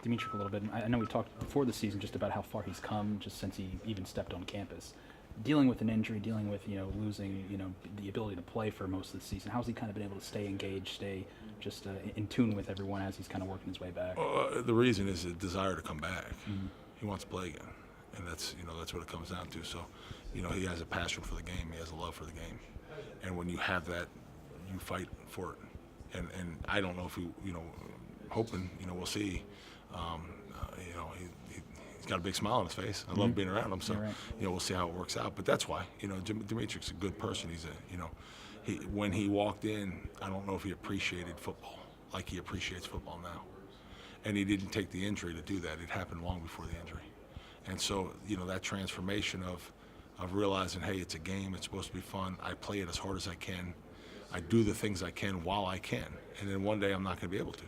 Dimitri a little bit. I know we talked before the season just about how far he's come just since he even stepped on campus. Dealing with an injury, dealing with losing the ability to play for most of the season. How's he kind of been able to stay engaged, stay just in tune with everyone as he's kind of working his way back? The reason is a desire to come back. He wants to play again, and that's what it comes down to. So, he has a passion for the game. He has a love for the game, and when you have that, you fight for it. And I don't know if hoping we'll see. He's got a big smile on his face. I love being around him. So, right. We'll see how it works out. But that's why, Dimitri's a good person. He's when he walked in, I don't know if he appreciated football like he appreciates football now. And he didn't take the injury to do that. It happened long before the injury. And so, that transformation of realizing, hey, it's a game. It's supposed to be fun. I play it as hard as I can. I do the things I can while I can. And then one day I'm not going to be able to.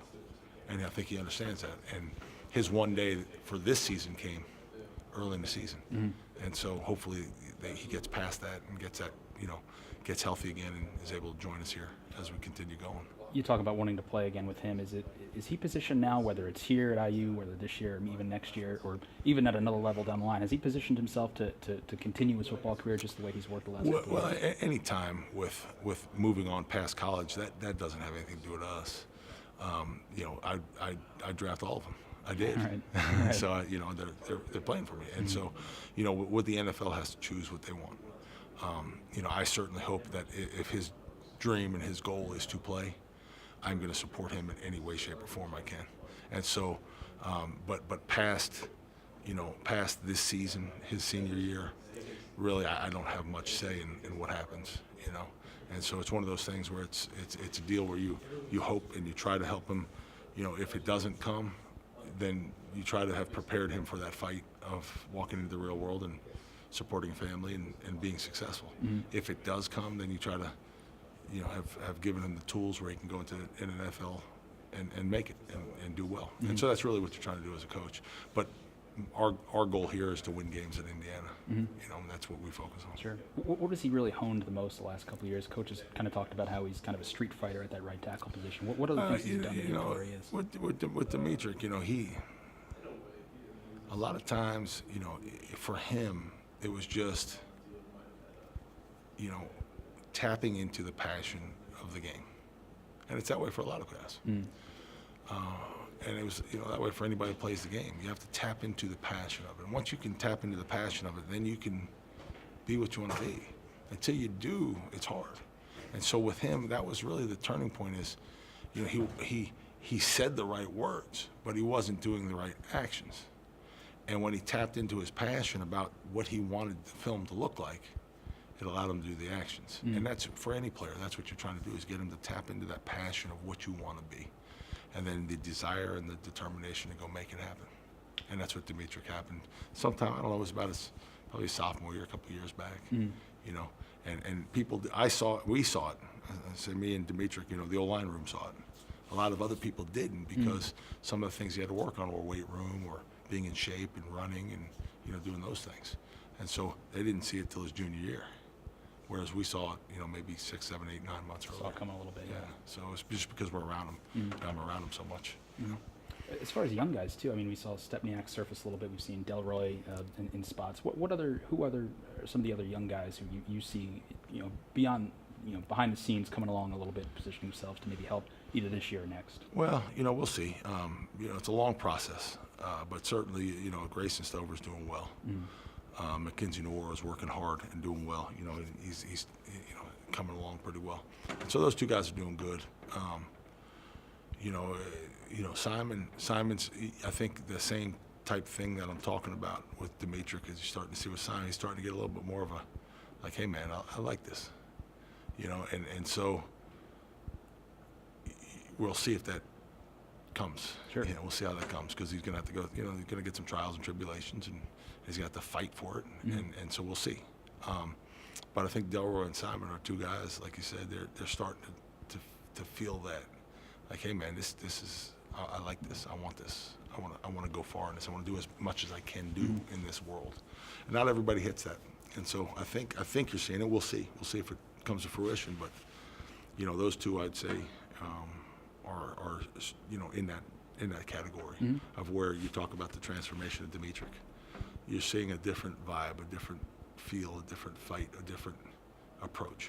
And I think he understands that. And his one day for this season came early in the season. And so hopefully he gets past that and gets that, gets healthy again and is able to join us here as we continue going. You talk about wanting to play again with him. Is he positioned now, whether it's here at IU, whether this year, or even next year, or even at another level down the line, has he positioned himself to continue his football career just the way he's worked the last couple Well, years? any time with moving on past college, that doesn't have anything to do with us. I draft all of them. I did. Right. So they're playing for me, and so what the NFL has to choose what they want. I certainly hope that if his dream and his goal is to play, I'm going to support him in any way, shape, or form I can. And so, but past this season, his senior year, really I don't have much say in what happens. And so it's one of those things where it's a deal where you hope and you try to help him. If it doesn't come, then you try to have prepared him for that fight of walking into the real world and supporting family and being successful. If it does come, then you try to have given him the tools where he can go into an NFL and make it and do well. And so that's really what you're trying to do as a coach. But our goal here is to win games in Indiana. And that's what we focus on. Sure. What has he really honed the most the last couple of years? Coaches kind of talked about how he's kind of a street fighter at that right tackle position. What other things he's done to get where he is? With Dimitri, he a lot of times, for him, it was just, tapping into the passion of the game. And it's that way for a lot of guys. And it was that way for anybody who plays the game. You have to tap into the passion of it. And once you can tap into the passion of it, then you can be what you want to be. Until you do, it's hard. And so with him, that was really the turning point is, he said the right words, but he wasn't doing the right actions. And when he tapped into his passion about what he wanted the film to look like, it allowed him to do the actions. And that's for any player. That's what you're trying to do is get him to tap into that passion of what you want to be. And then the desire and the determination to go make it happen. And that's what Dimitri happened. Sometime, I don't know, it was about probably his sophomore year, a couple of years back. And people, we saw it. I say me and Dimitri, the O-line room saw it. A lot of other people didn't because some of the things he had to work on were weight room or being in shape and running and, doing those things. And so they didn't see it till his junior year. Whereas we saw it, maybe 6, 7, 8, 9 months earlier. Saw it coming a little bit. Yeah. So it's just because we're around him. I'm around him so much. As far as young guys too, I mean, we saw Stepniak surface a little bit. We've seen Delroy in spots. Who other are some of the other young guys who you see, beyond, behind the scenes coming along a little bit, positioning themselves to maybe help either this year or next? Well, we'll see. It's a long process, but certainly, Grayson Stover's doing well. Mackenzie Noor is working hard and doing well. He's coming along pretty well. And so those two guys are doing good. Simon's, I think the same type thing that I'm talking about with Dimitri, because you're starting to see with Simon, he's starting to get a little bit more of a, like, hey man, I like this. And so we'll see if that comes. Sure. We'll see how that comes, because he's going to have to go, he's going to get some trials and tribulations, and he's going to have to fight for it, and so we'll see. But I think Delroy and Simon are two guys, like you said, they're starting to feel that, like, hey man, this is, I like this, I want this, I want to go far in this, I want to do as much as I can do in this world. And not everybody hits that, and so I think you're seeing it. We'll see if it comes to fruition, but those two, I'd say, are in that category of where you talk about the transformation of Dimitrik. You're seeing a different vibe, a different feel, a different fight, a different approach.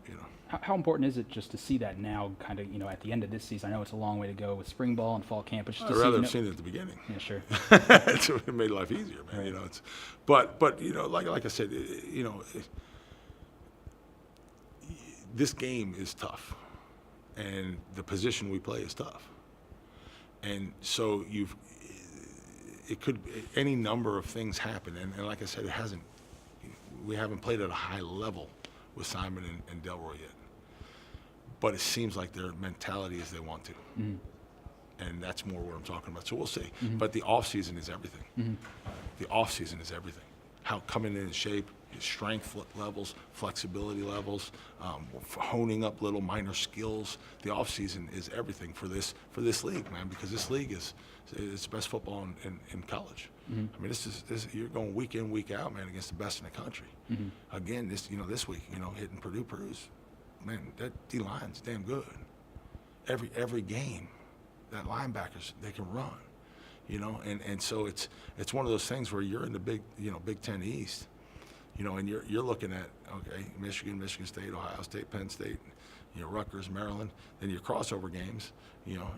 You know. How important is it just to see that now, kind of, at the end of this season? I know it's a long way to go with spring ball and fall camp, but just I'd to rather see, have seen it at the beginning. Yeah, sure. It made life easier, man. You know, but like I said, this game is tough, and the position we play is tough, and so it could any number of things happen, and like I said, we haven't played at a high level with Simon and Delroy yet, but it seems like their mentality is they want to, and that's more what I'm talking about. So we'll see. But the off season is everything. The off season is everything. How coming in shape, strength levels, flexibility levels, honing up little minor skills. The off season is everything for this league, man, because this league is it's the best football in college. I mean, this you're going week in, week out, man, against the best in the country. Again, this week, hitting Purdue's, man, that D line's damn good. Every game, that linebackers, they can run, and so it's one of those things where you're in the Big Ten East, and you're looking at, okay, Michigan State, Ohio State, Penn State, Rutgers, Maryland, then your crossover games,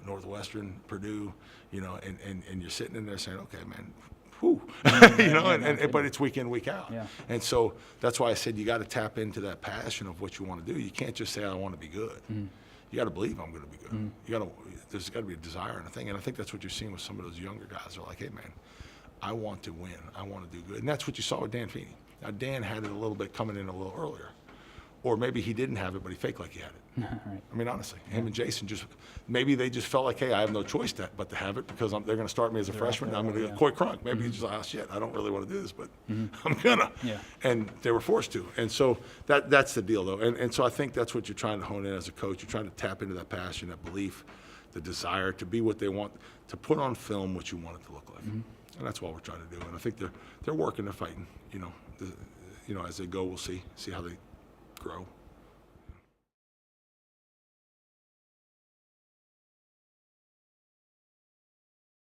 Northwestern, Purdue, and you're sitting in there saying, okay, man, whew, but it's week in, week out. Yeah. And so that's why I said you got to tap into that passion of what you want to do. You can't just say, I want to be good. You got to believe I'm going to be good. There's got to be a desire and a thing. And I think that's what you're seeing with some of those younger guys. They're like, hey, man, I want to win. I want to do good. And that's what you saw with Dan Feeney. Now, Dan had it a little bit coming in a little earlier. Or maybe he didn't have it, but he faked like he had it. Right. I mean, honestly, him and Jason maybe they just felt like, hey, I have no choice but to have it because they're going to start me as a freshman. I'm going to Coy Crunk. Maybe he's just like, oh, shit, I don't really want to do this, but I'm going to. Yeah. And they were forced to. And so that's the deal, though. And so I think that's what you're trying to hone in as a coach. You're trying to tap into that passion, that belief, the desire to be what they want, to put on film what you want it to look like. And that's what we're trying to do. And I think they're working, they're fighting. As they go, we'll see how they grow.